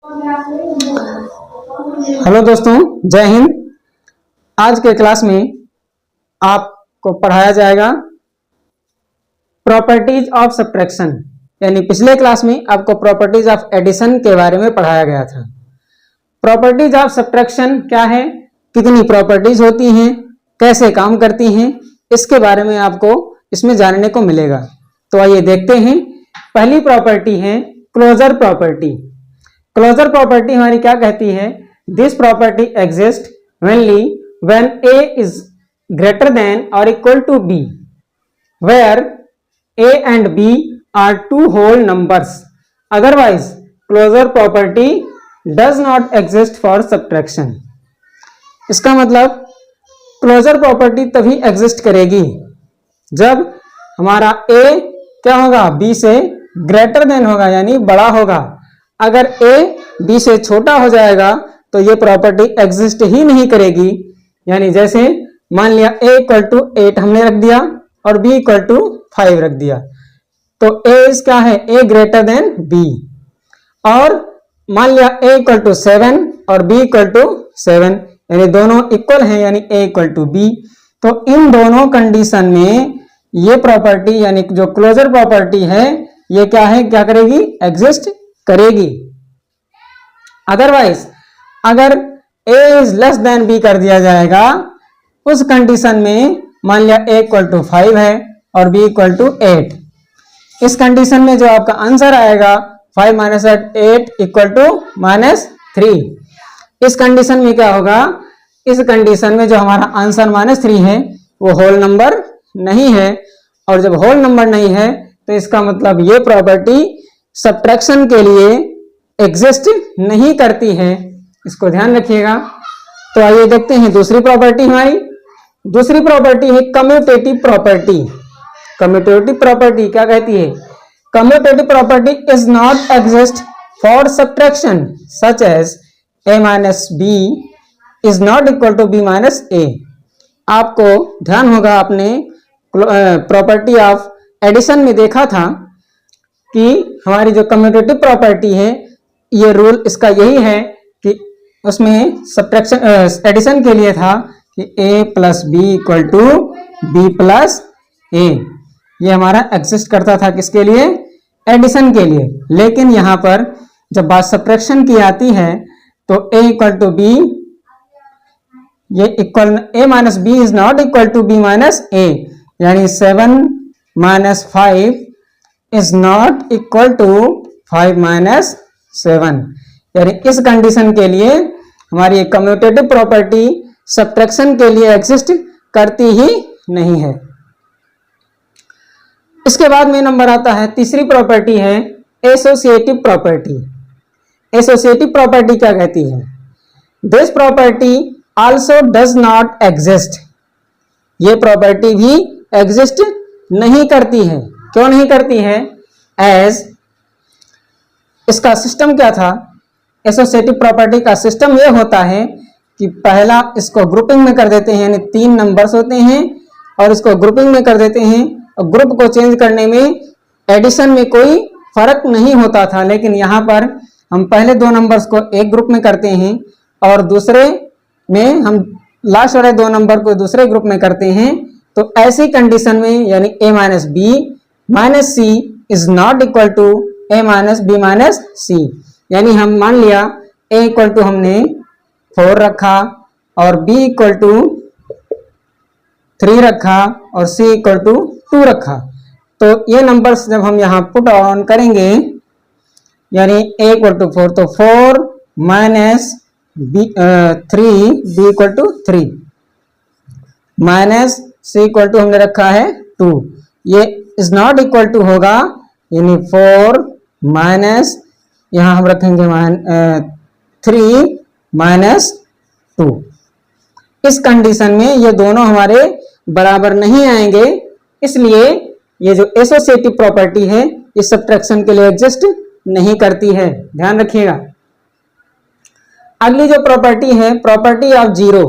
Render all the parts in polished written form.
Hello दोस्तों, जय हिंद। आज के क्लास में आपको पढ़ाया जाएगा प्रॉपर्टीज ऑफ सब्ट्रैक्शन। यानी पिछले क्लास में आपको प्रॉपर्टीज ऑफ एडिशन के बारे में पढ़ाया गया था। प्रॉपर्टीज ऑफ सब्ट्रैक्शन क्या है, कितनी प्रॉपर्टीज होती हैं, कैसे काम करती हैं, इसके बारे में आपको इसमें जानने को मिलेगा। तो आइए देखते हैं। पहली प्रॉपर्टी है क्लोजर प्रॉपर्टी। क्लोजर प्रॉपर्टी हमारी क्या कहती है? This property exist only when a is greater than और equal to b, where a and b are two whole numbers, otherwise closure property does not exist for subtraction. इसका मतलब closure property तभी exist करेगी जब हमारा a क्या होगा, b से ग्रेटर देन होगा, यानी बड़ा होगा। अगर a b से छोटा हो जाएगा तो ये प्रॉपर्टी एग्जिस्ट ही नहीं करेगी। यानी जैसे मान लिया a इक्वल टू 8 हमने रख दिया और b इक्वल टू 5 रख दिया, तो a क्या है, a ग्रेटर देन b। और मान लिया a इक्वल टू 7 और b इक्वल टू 7, यानी दोनों इक्वल हैं, यानी a इक्वल टू b। तो इन दोनों कंडीशन में ये प्रॉपर्टी यानी जो क्लोजर प्रॉपर्टी है ये क्या है, क्या करेगी, एग्जिस्ट करेगी। अदरवाइज अगर a is less than b कर दिया जाएगा, उस कंडीशन में मान लिया a इक्वल टू 5 है और b इक्वल टू 8, इस कंडीशन में जो आपका आंसर आएगा 5 माइनस 8 इक्वल टू -3। इस कंडीशन में क्या होगा, इस कंडीशन में जो हमारा आंसर -3 है वो होल नंबर नहीं है, और जब होल नंबर नहीं है तो इसका मतलब ये प्रॉपर्टी सब्ट्रैक्शन के लिए एग्जिस्ट नहीं करती है। इसको ध्यान रखिएगा। तो आइए देखते हैं दूसरी प्रॉपर्टी हमारी। दूसरी प्रॉपर्टी है कम्यूटेटिव प्रॉपर्टी। कम्यूटेटिव प्रॉपर्टी क्या कहती है? Commutative property is not exist for subtraction such as a minus b is not equal to b minus a। आपको ध्यान होगा, आपने प्रॉपर्टी ऑफ एडिशन में देखा था कि हमारी जो कम्यूटेटिव प्रॉपर्टी है ये रूल इसका यही है कि उसमें सब्ट्रैक्शन एडिशन के लिए था कि a plus b equal to b plus a. ये हमारा एग्जिस्ट करता था किसके लिए, एडिशन के लिए। लेकिन यहाँ पर जब बात सब्ट्रैक्शन की आती है तो a इक्वल टू बी, ये equal a minus b is not equal to b minus a, यानी 7 minus 5 is not equal to 5 minus 7। यानी इस कंडीशन के लिए हमारी कम्यूटेटिव प्रॉपर्टी सब्ट्रैक्शन के लिए एग्जिस्ट करती ही नहीं है। इसके बाद में नंबर आता है, तीसरी प्रॉपर्टी है एसोसिएटिव प्रॉपर्टी। एसोसिएटिव प्रॉपर्टी क्या कहती है? This property also does not exist. ये प्रॉपर्टी भी एग्जिस्ट नहीं करती है। क्यों नहीं करती है? एज इसका सिस्टम क्या था, एसोसिएटिव प्रॉपर्टी का सिस्टम ये होता है कि पहला इसको ग्रुपिंग में कर देते हैं, यानी 3 नंबर्स होते हैं और इसको ग्रुपिंग में कर देते हैं, और ग्रुप को चेंज करने में एडिशन में कोई फर्क नहीं होता था। लेकिन यहाँ पर हम पहले 2 नंबर्स को एक ग्रुप में करते हैं और दूसरे में हम लास्ट वाले 2 नंबर को दूसरे ग्रुप में करते हैं। तो ऐसी कंडीशन में यानी a minus b minus c is not equal to a minus b minus c, यानी हम मान लिया a इक्वल टू हमने 4 रखा और b इक्वल टू 3 रखा और c इक्वल टू 2 रखा। तो ये नंबर्स जब हम यहाँ पुट ऑन करेंगे, यानी a इक्वल टू 4, तो 4 minus 3 b equal to 3 minus c equal to हमने रखा है 2, ये इज नॉट इक्वल टू होगा, यानी 4 माइनस यहाँ हम रखेंगे 3 माइनस 2। इस कंडीशन में ये दोनों हमारे बराबर नहीं आएंगे, इसलिए ये जो एसोसिएटिव प्रॉपर्टी है ये सब्ट्रैक्शन के लिए एग्जिस्ट नहीं करती है। ध्यान रखिएगा। अगली जो प्रॉपर्टी है property of zero.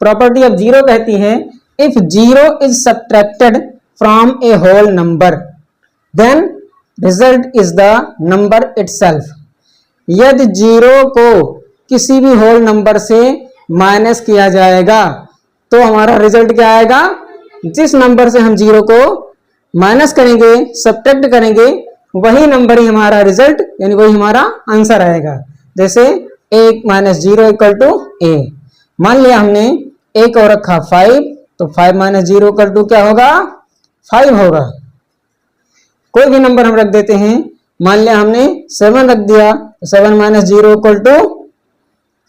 Property of zero कहती है if zero is subtracted from a whole number then result is the number itself. यदि 0 को किसी भी होल नंबर से माइनस किया जाएगा तो हमारा रिजल्ट क्या आएगा? जिस नंबर से हम 0 को माइनस करेंगे, सब्ट्रैक्ट करेंगे, वही नंबर ही हमारा रिजल्ट यानी वही हमारा आंसर आएगा। जैसे 1 - 0 = a। मान लिया हमने a को रखा 5, तो 5 - 0 = क्या होगा? 5 होगा। कोई भी नंबर हम रख देते हैं, मान लिया हमने 7 रख दिया, तो 7 - 0 =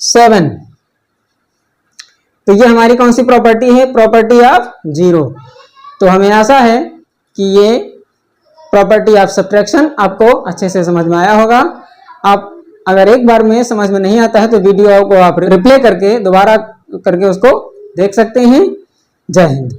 7। तो ये हमारी कौन सी प्रॉपर्टी है? Property of 0। तो हमें आशा है कि ये प्रॉपर्टी ऑफ सब्ट्रैक्शन आपको अच्छे से समझ में आया होगा। आप अगर एक बार में समझ में नहीं आता है तो वीडियो को आप रिप्ले करके दोबारा करके उसको देख सकते हैं। जय हिंद।